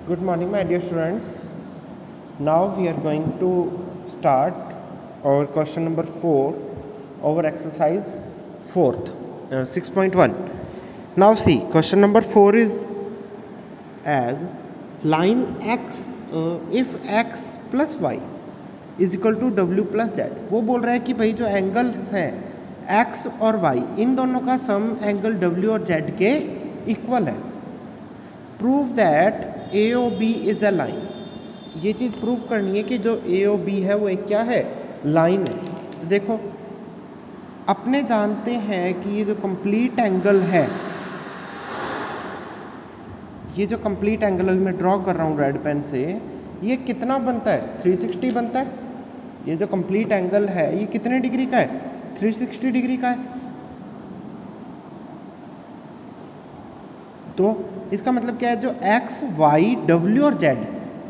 Good morning, my dear students. Now we are going to start our question number 4, our exercise 4th, 6.1. Now see, question number 4 is as line x, if x plus y is equal to w plus z. वो बोल रहा है कि भाई जो angles हैं x और y, इन दोनों का सम एंगल w और z के इक्वल है. Prove that A O B is a line. ये चीज़ प्रूव करनी है कि जो ए ओ बी है वो एक क्या है, लाइन है. तो देखो, अपने जानते हैं कि ये जो कंप्लीट एंगल है, ये जो कंप्लीट एंगल अभी मैं ड्रॉ कर रहा हूँ रेड पेन से, ये कितना बनता है, 360 बनता है. ये जो कंप्लीट एंगल है ये कितने डिग्री का है, 360 डिग्री का है. तो इसका मतलब क्या है, जो x, y, w और z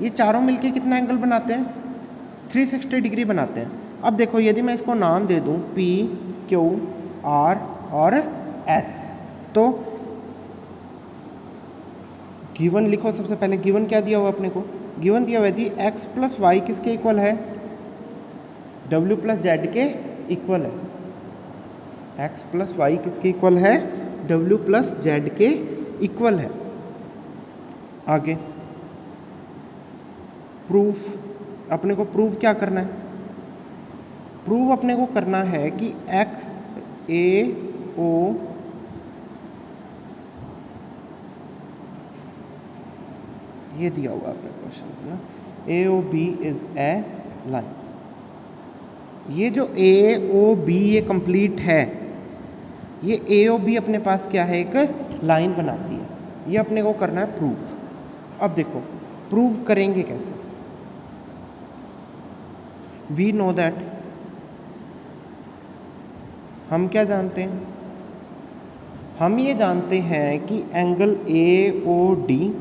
ये चारों मिलके कितना एंगल बनाते हैं, 360 डिग्री बनाते हैं. अब देखो, यदि मैं इसको नाम दे दूं P, Q, R और S, तो गिवन लिखो. सबसे पहले गिवन क्या दिया हुआ अपने को, गिवन दिया हुआ है जी x प्लस वाई किसके इक्वल है, w प्लस z के इक्वल है. x प्लस वाई किसके इक्वल है, w प्लस z के इक्वल है. आगे प्रूफ, अपने को प्रूव क्या करना है, प्रूव अपने को करना है कि x ए ओ ये दिया हुआ अपने क्वेश्चन है ना, A O B is a line. ये जो ए ओ बी ये कंप्लीट है, ये ए ओ बी अपने पास क्या है, एक लाइन बनाती है. ये अपने को करना है प्रूफ. अब देखो प्रूव करेंगे कैसे. वी नो दैट, हम क्या जानते हैं, हम ये जानते हैं कि angle A O D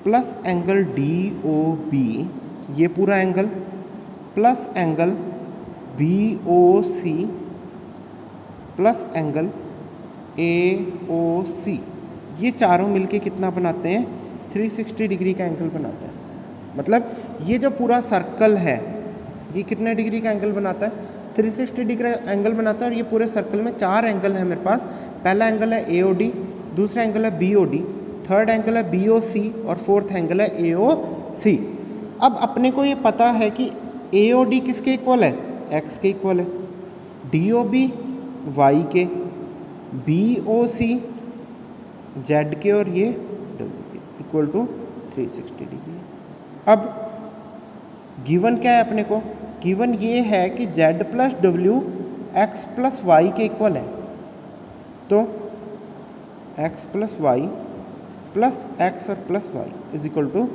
plus angle D O B, ये पूरा angle plus angle B O C plus angle A O C, ये चारों मिलके कितना बनाते हैं, 360 डिग्री का एंगल बनाते हैं. मतलब ये जो पूरा सर्कल है ये कितने डिग्री का एंगल बनाता है, 360 डिग्री एंगल बनाता है. और ये पूरे सर्कल में चार एंगल है मेरे पास. पहला एंगल है ए ओ डी, दूसरा एंगल है B O D, third angle है बी ओ सी और फोर्थ एंगल है ए ओ सी. अब अपने को ये पता है कि ए ओ डी किसके इक्वल है, एक्स के इक्वल है, डी ओ बी वाई के, बी ओ सी जेड के और ये इक्वल टू 360 डिग्री. अब गिवन क्या है अपने को, गिवन ये है कि z प्लस डब्ल्यू एक्स प्लस वाई के इक्वल है. तो x plus y plus x और plus Y is equal to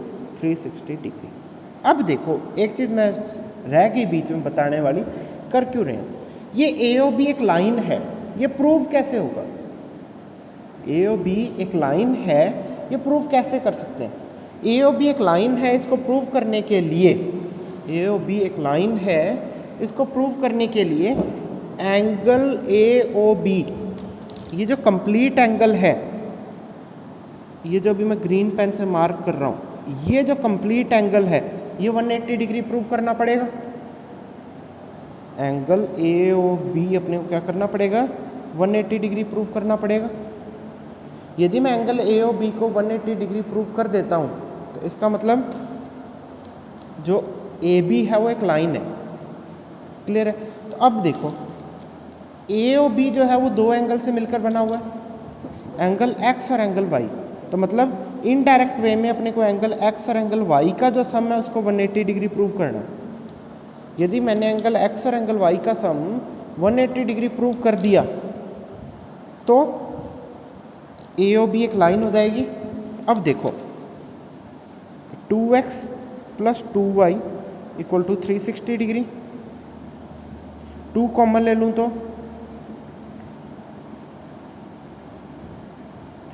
360 degree. अब देखो एक चीज़ मैं रह गई बीच में बताने वाली, कर क्यों रहे हैं. ये ए ओ बी एक लाइन है, ये प्रूव कैसे होगा, ए ओ बी एक लाइन है, ये प्रूव कैसे कर सकते हैं. ए ओ बी एक लाइन है, इसको प्रूव करने के लिए, ए ओ बी एक लाइन है, इसको प्रूव करने के लिए एंगल ए ओ बी, ये जो कंप्लीट एंगल है, ये जो अभी मैं ग्रीन पेन से मार्क कर रहा हूँ, ये जो कंप्लीट एंगल है ये 180 डिग्री प्रूव करना पड़ेगा. एंगल ए ओ बी अपने को क्या करना पड़ेगा, 180 डिग्री प्रूव करना पड़ेगा. यदि मैं एंगल ए ओ बी को 180 डिग्री प्रूव कर देता हूँ तो इसका मतलब जो ए बी है वो एक लाइन है. क्लियर है. तो अब देखो ए ओ बी जो है वो दो एंगल से मिलकर बना हुआ है, एंगल एक्स और एंगल वाई. तो मतलब इनडायरेक्ट वे में अपने को एंगल एक्स और एंगल वाई का जो सम है उसको 180 डिग्री प्रूव करना है. यदि मैंने एंगल एक्स और एंगल वाई का सम 180 डिग्री प्रूव कर दिया तो ए ओ बी एक लाइन हो जाएगी. अब देखो 2x plus 2y equal to 360 degree, 2 common ले लूँ तो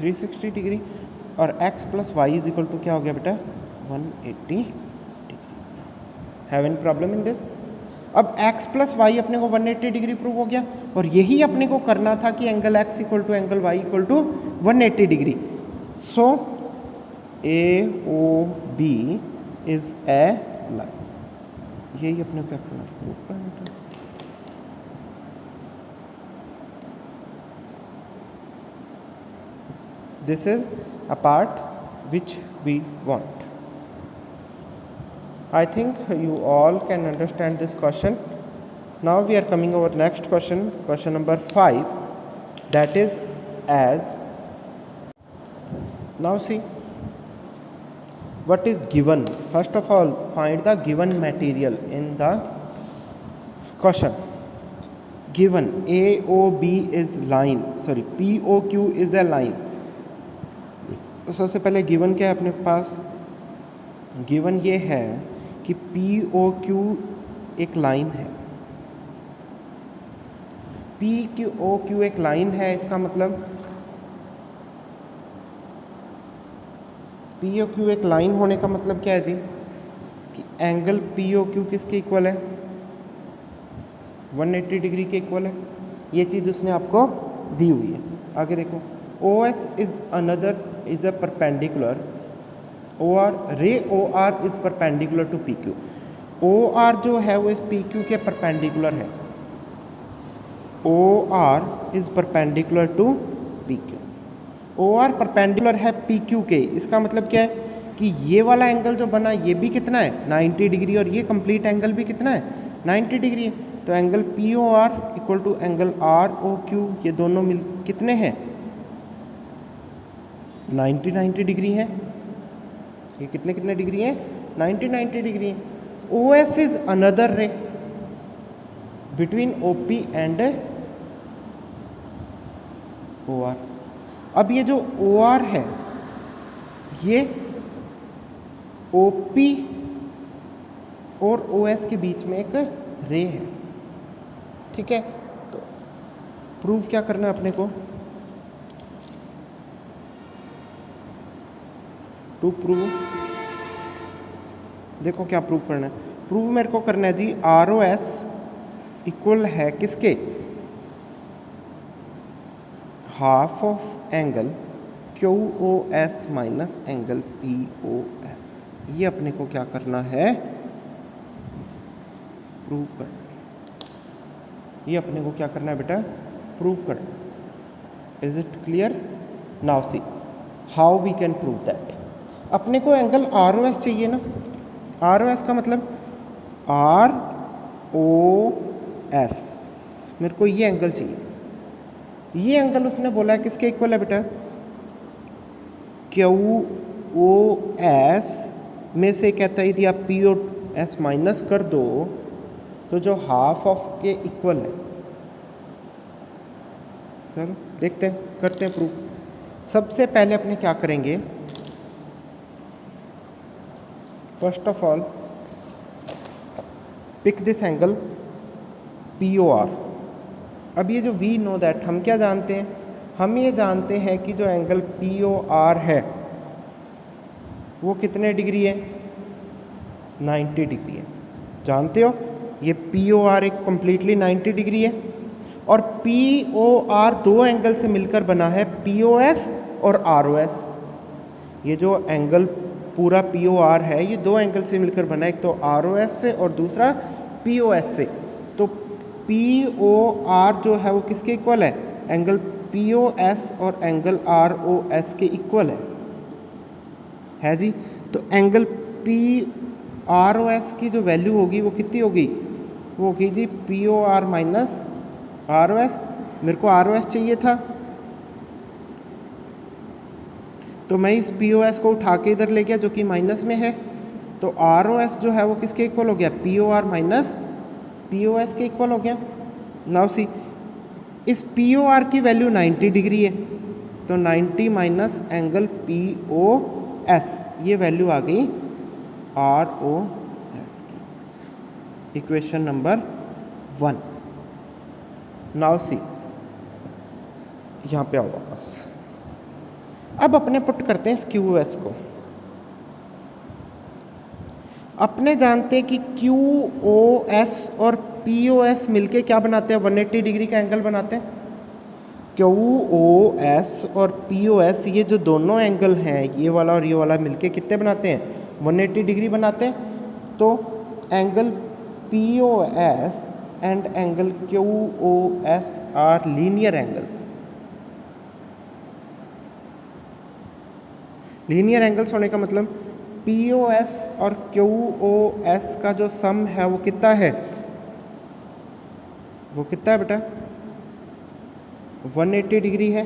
360 डिग्री, और x plus Y is equal to क्या हो गया बेटा, 180 degree. Have any problem in this. अब x प्लस वाई अपने को 180 डिग्री प्रूव हो गया, और यही अपने को करना था कि angle x equal to angle y equal to 180 degree. So AOB is a line. यही अपने क्या करना था, प्रूफ करना था। This is a part which we want. I think you all can understand this question. Now we are coming over next question, question number 5, that is as. Now see what is given. First of all, find the given material in the question. Given AOB is line, sorry POQ is a line. तो सबसे पहले given क्या है अपने पास, given ये है कि POQ एक लाइन है, POQ एक लाइन है। इसका मतलब POQ एक लाइन होने का मतलब क्या है जी, कि एंगल POQ किसके इक्वल है, 180 डिग्री के इक्वल है। ये चीज़ उसने आपको दी हुई है। आगे देखो, OS is another is a perpendicular OR, ray OR is perpendicular to PQ। OR जो है वो इस PQ के परपेंडिकुलर है, OR is perpendicular to PQ। OR perpendicular है PQ के, इसका मतलब क्या है कि ये वाला एंगल जो बना ये भी कितना है 90 डिग्री, और ये कंप्लीट एंगल भी कितना है 90 डिग्री है। तो angle POR equal to angle ROQ, ये दोनों मिल कितने हैं 90 डिग्री है। ये कितने डिग्री है 90 डिग्री है। OS इज अनदर रे बिटवीन OP एंड OR। अब ये जो OR है ये OP और OS के बीच में एक रे है, ठीक है। तो प्रूफ क्या करना है अपने को, टू प्रूव, देखो क्या प्रूव करना है। प्रूव मेरे को करना है जी ROS इक्वल है किसके, half of angle QOS minus angle POS। ये अपने को क्या करना है, प्रूव करना है। ये अपने को क्या करना है बेटा, प्रूव करना। Is it clear? Now see how we can prove that. अपने को एंगल ROS चाहिए ना, ROS का मतलब ROS, मेरे को ये एंगल चाहिए। ये एंगल उसने बोला है किसके इक्वल है बेटा, QOS में से कहता है यदि आप POS माइनस कर दो तो जो हाफ ऑफ के इक्वल है। चलो देखते हैं, करते हैं प्रूफ। सबसे पहले अपने क्या करेंगे, first of all pick this angle POR। अब ये जो वी नो दैट, हम क्या जानते हैं, हम ये जानते हैं कि जो एंगल POR है वो कितने डिग्री है 90 डिग्री है। जानते हो ये POR एक कम्प्लीटली 90 डिग्री है, और POR दो एंगल से मिलकर बना है POS और ROS। ये जो एंगल पूरा POR है ये दो एंगल से मिलकर बना है, एक तो ROS से और दूसरा POS से। तो POR जो है वो किसके इक्वल है, एंगल POS और एंगल ROS के इक्वल है जी। तो एंगल PROS की जो वैल्यू होगी वो कितनी होगी, वो होगी जी POR माइनस ROS। मेरे को ROS चाहिए था तो मैं इस POS को उठा के इधर ले गया जो कि माइनस में है। तो ROS जो है वो किसके इक्वल हो गया, POR माइनस POS के इक्वल हो गया। नाउ सी इस POR की वैल्यू 90 डिग्री है, तो 90 माइनस एंगल POS, ये वैल्यू आ गई ROS की। Equation number 1। नाउ सी यहाँ पे आओ वापस। अब अपने पुट करते हैं इस QOS को। अपने जानते हैं कि QOS और POS मिलके क्या बनाते हैं, 180 डिग्री का एंगल बनाते हैं। क्यू ओ एस और पी ओ एस, ये जो दोनों एंगल हैं, ये वाला और ये वाला मिलके कितने बनाते हैं? 180 डिग्री बनाते हैं। तो angle P O S and angle Q O S are linear angles. Linear angles होने का मतलब पी ओ एस और क्यू ओ एस का जो सम है वो कितना है? वो कितना है बेटा? 180 डिग्री है।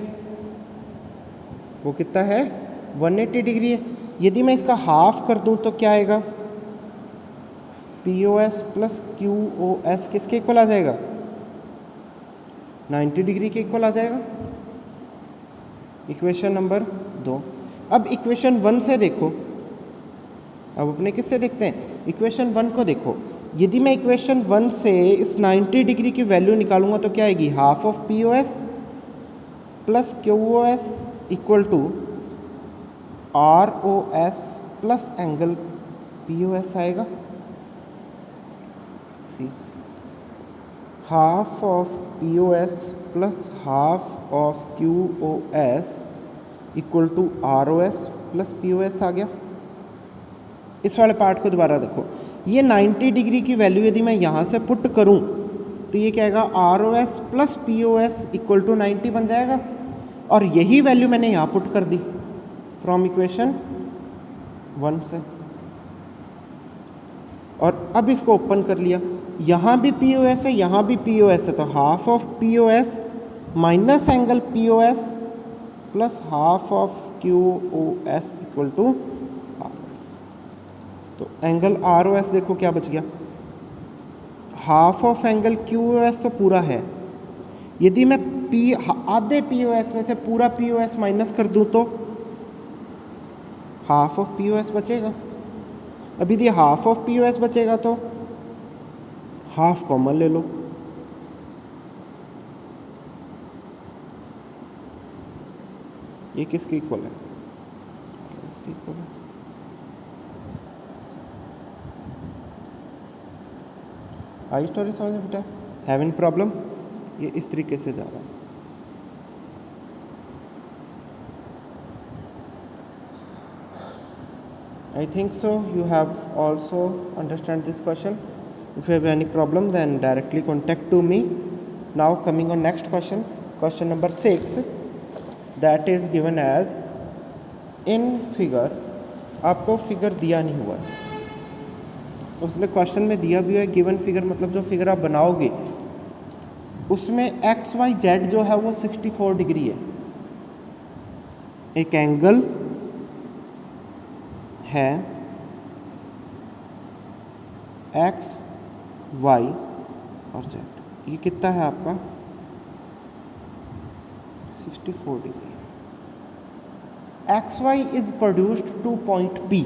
वो कितना है? 180 डिग्री है। यदि मैं इसका हाफ कर दूं तो क्या आएगा? P O S plus Q O S किसके इक्वल आ जाएगा? 90 डिग्री के इक्वल आ जाएगा। Equation number 2। अब इक्वेशन 1 से देखो, अब अपने किससे देखते हैं? इक्वेशन 1 को देखो। यदि मैं इक्वेशन 1 से इस 90 डिग्री की वैल्यू निकालूंगा तो क्या आएगी? Half of P O S plus Q O S equal to R O S plus angle P O S आएगा। See half of P O S plus half of Q O S equal to R O S plus P O S आ गया। इस वाले part को दोबारा देखो। ये 90 degree की वैल्यू यदि मैं यहाँ से पुट करूँ तो ये क्या आएगा? R O S plus P O S equal to 90 बन जाएगा। और यही वैल्यू मैंने यहाँ पुट कर दी फ्रॉम इक्वेशन 1 से। और अब इसको ओपन कर लिया, यहाँ भी पी ओ एस है, यहाँ भी पी ओ एस है, तो half of P O S minus angle P O S plus half of Q O S equal to R O S. तो एंगल आर ओ एस देखो क्या बच गया? Half of angle Q O S तो पूरा है। यदि मैं आधे पी ओ एस में से पूरा पी ओ एस माइनस कर दूं तो half of P O S बचेगा। अब यदि half of P O S बचेगा तो हाफ कॉमन ले लो। ये किसके इक्वल है? इसके इक्वल है। आई स्टोरी समझ में बेटा? Having problem? ये इस तरीके से जा रहा है। I think so you have also understand this question. If you have any problem then directly contact to me. Now coming on next question, question number 6, that is given as in figure. आपको figure दिया नहीं हुआ है, उसने question में दिया भी है गिवन फिगर, मतलब जो फिगर आप बनाओगे उसमें एक्स वाई जेड जो है वो 64 डिग्री है। एक एंगल है एक्स वाई और जेड, ये कितना है आपका? 64 डिग्री। X Y is produced to point P.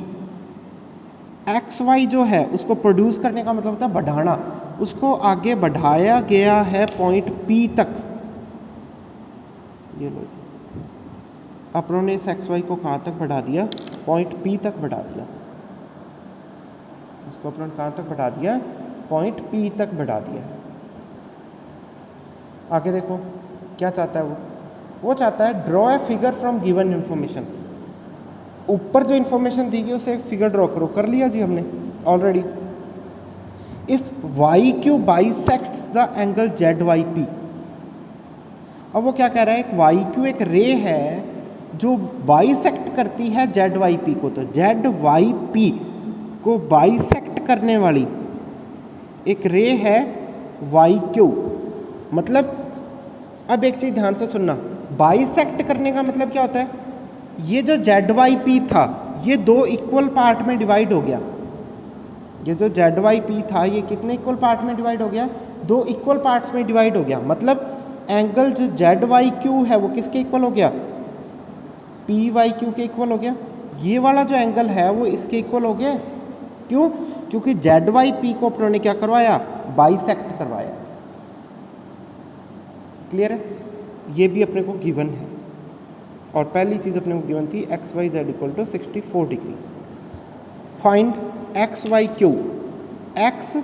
X Y जो है उसको प्रोड्यूस करने का मतलब होता है बढ़ाना, उसको आगे बढ़ाया गया है पॉइंट पी तक। ये लो, अपनों ने इस एक्स वाई को कहाँ तक बढ़ा दिया? पॉइंट पी तक बढ़ा दिया। इसको अपनों ने कहाँ तक बढ़ा दिया? पॉइंट पी तक बढ़ा दिया। आगे देखो क्या चाहता है वो चाहता है draw a figure from given information. ऊपर जो इन्फॉर्मेशन दी गई उसे एक फिगर ड्रॉ करो। कर लिया जी हमने already. If Y Q bisects the angle Z Y P. अब वो क्या कह रहा है? एक वाई क्यू एक रे है जो बाइसेक्ट करती है जेड वाई पी को। तो जेड वाई पी को बाइसेक्ट करने वाली एक रे है वाई क्यू। मतलब अब एक चीज़ ध्यान से सुनना, बाइसेक्ट करने का मतलब क्या होता है? ये जो जेड वाई पी था ये दो इक्वल पार्ट में डिवाइड हो गया। ये जो जेड वाई पी था ये कितने इक्वल पार्ट में डिवाइड हो गया? दो इक्वल पार्ट्स में डिवाइड हो गया। मतलब एंगल जो जेड वाई क्यू है वो किसके इक्वल हो गया? पी वाई क्यू के इक्वल हो गया। ये वाला जो एंगल है वो इसके इक्वल हो गया। क्यों? क्योंकि जेड वाई पी को अपनों ने क्या करवाया? बाइसेक्ट करवाया। क्लियर है? ये भी अपने को गिवन है। और पहली चीज़ अपने को गिवन थी X Y Z equal to 64 degree. Find X Y Q. X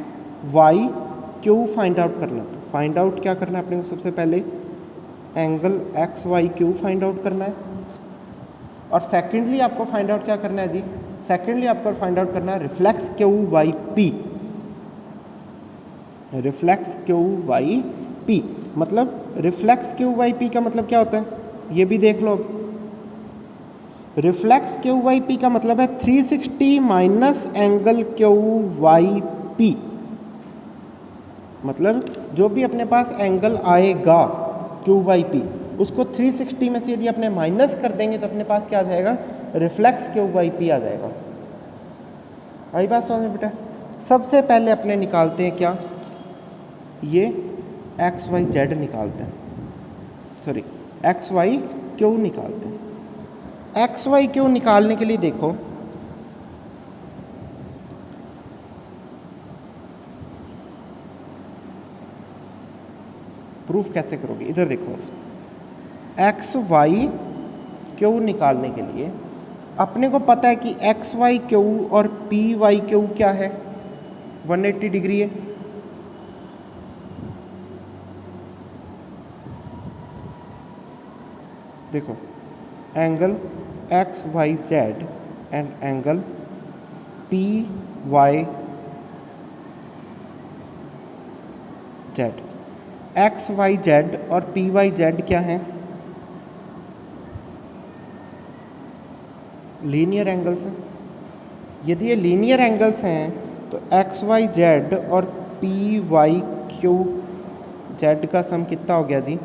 Y Q find out करना। तो फाइंड आउट क्या करना है अपने को? सबसे पहले angle X Y Q find out करना है। और सेकेंडली आपको फाइंड आउट क्या करना है जी, सेकेंडली आपको फाइंड आउट करना है reflex Q Y P. Reflex Q Y P मतलब रिफ्लेक्स क्यू वाई पी का मतलब क्या होता है, ये भी देख लो। रिफ्लेक्स क्यू वाई पी का मतलब है 360 minus angle Q Y P. मतलब जो भी अपने पास एंगल आएगा क्यू वाई पी, उसको 360 में से यदि अपने माइनस कर देंगे तो अपने पास क्या आ जाएगा, रिफ्लेक्स क्यू वाई पी आ जाएगा। आई बात समझ में बेटा। सबसे पहले अपने निकालते हैं क्या, ये एक्स वाई जेड निकालते हैं, सॉरी एक्स वाई क्यू निकालते हैं। एक्स वाई क्यू निकालने के लिए देखो, प्रूफ कैसे करोगे, इधर देखो। एक्स वाई क्यू निकालने के लिए अपने को पता है कि एक्स वाई क्यू और पी वाई क्यू क्या है, 180 डिग्री है। देखो angle X Y Z and angle P Y Z. X Y Z और पी वाई जेड क्या है, लीनियर एंगल्स हैं। यदि ये लीनियर एंगल्स हैं तो एक्स वाई जेड और पी वाई क्यू जेड का सम कितना हो गया जी,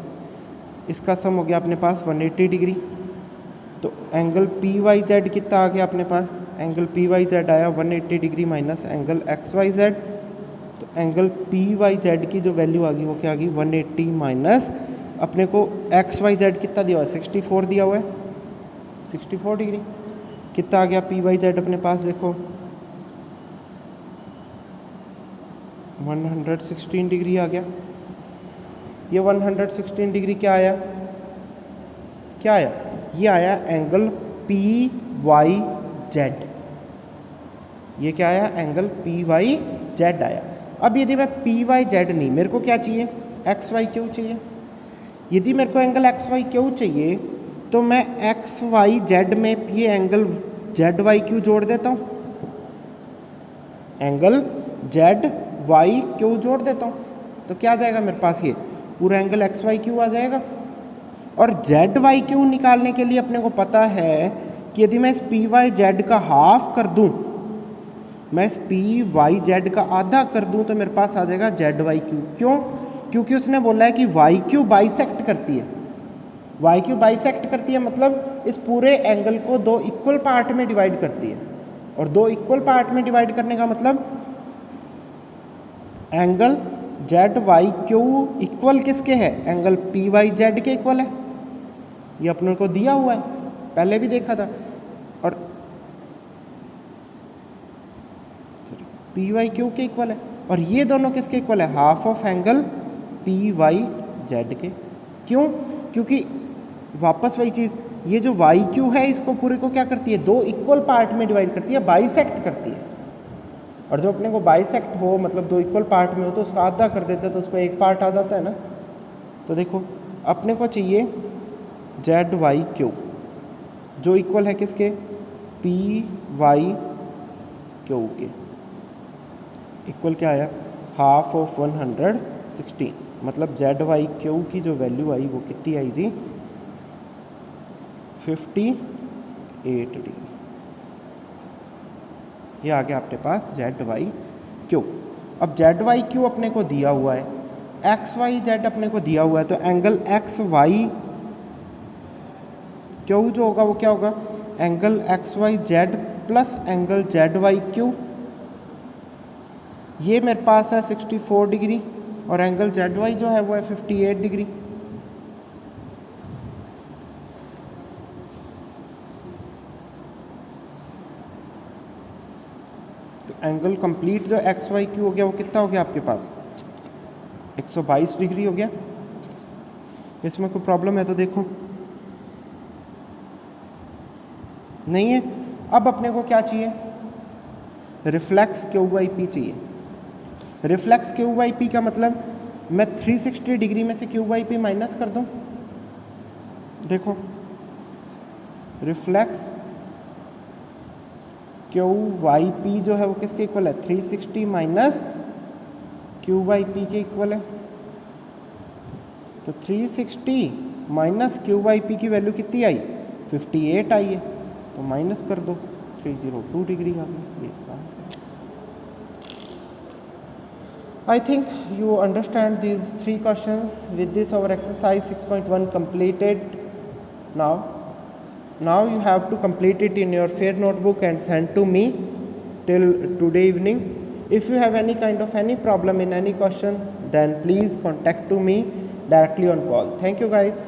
इसका सम हो गया अपने पास 180 डिग्री। तो एंगल पी वाई जेड कितना आ गया अपने पास, एंगल पी वाई जेड आया 180 degree minus angle X Y Z. तो एंगल पी वाई जेड की जो वैल्यू आ गई वो क्या आ गई, 180 माइनस अपने को एक्स वाई जेड कितना दिया हुआ है, 64 दिया हुआ है, 64 डिग्री। कितना आ गया पी वाई जेड अपने पास, देखो 116 डिग्री आ गया। ये 116 डिग्री क्या आया, क्या आया, ये आया एंगल पी वाई जेड। ये क्या आया, एंगल पी वाई जेड आया। अब यदि मैं पी वाई जेड नहीं, मेरे को क्या चाहिए, एक्स वाई क्यू चाहिए। यदि मेरे को एंगल एक्स वाई क्यू चाहिए तो मैं एक्स वाई जेड में ये एंगल जेड वाई क्यू जोड़ देता हूँ, एंगल जेड वाई क्यू जोड़ देता हूँ। तो क्या आ जाएगा मेरे पास, ये पूरा एंगल एक्स वाई क्यू आ जाएगा। और जेड वाई क्यू निकालने के लिए अपने को पता है कि यदि मैं इस पी वाई जेड का हाफ कर दूं, मैं इस पी वाई जेड का आधा कर दूं तो मेरे पास आ जाएगा जेड वाई क्यू। क्यों, क्योंकि उसने बोला है कि वाई क्यू बाइसेक्ट करती है। वाई क्यू बाइसेक्ट करती है मतलब इस पूरे एंगल को दो इक्वल पार्ट में डिवाइड करती है। और दो इक्वल पार्ट में डिवाइड करने का मतलब angle Z Y Q equal किसके है, एंगल पी वाई जेड के इक्वल है। ये अपने को दिया हुआ है, पहले भी देखा था। और पी वाई क्यू के इक्वल है। और ये दोनों किसके इक्वल है, half of angle P Y Z के। क्यों, क्योंकि वापस वही चीज़, ये जो वाई क्यू है इसको पूरे को क्या करती है, दो इक्वल पार्ट में डिवाइड करती है, बाइसेक्ट करती है। और जब अपने को बाइसेक्ट हो मतलब दो इक्वल पार्ट में हो तो उसका आधा कर देते हैं तो उसको एक पार्ट आ जाता है ना। तो देखो अपने को चाहिए जेड वाई क्यू जो इक्वल है किसके, पी वाई क्यू के। इक्वल क्या आया, हाफ ऑफ 116। मतलब जेड वाई क्यू की जो वैल्यू आई वो कितनी आई थी, 58 डिग्री। ये आ गया आपके पास जेड वाई क्यू। अब जेड वाई क्यू अपने को दिया हुआ है, एक्स वाई जेड अपने को दिया हुआ है, तो एंगल एक्स वाई क्यू जो होगा वो क्या होगा, angle X Y Z plus angle Z Y Q. ये मेरे पास है 64 डिग्री और एंगल जेड वाई जो है वो है 58 डिग्री। तो एंगल कंप्लीट जो एक्स वाई क्यू हो गया वो कितना हो गया आपके पास, 122 डिग्री हो गया। इसमें कोई प्रॉब्लम है तो देखो, नहीं है। अब अपने को क्या चाहिए, रिफ्लेक्स क्यू वाई पी चाहिए। रिफ्लेक्स क्यू वाई पी का मतलब मैं 360 डिग्री में से क्यू वाई पी माइनस कर दूं देखो रिफ्लेक्स क्यू वाई पी जो है वो किसके इक्वल है 360 माइनस क्यू वाई पी के इक्वल है। तो 360 माइनस क्यू वाई पी की वैल्यू कितनी आई 58 आई है, तो माइनस कर दो 302 डिग्री आ गई। ये इसका answer. I think you understand these 3 questions. With this our exercise 6.1 completed. Now you have to complete it in your fair notebook and send to me till today evening. If you have any kind of any problem in any question, then please contact to me directly on call. Thank you guys.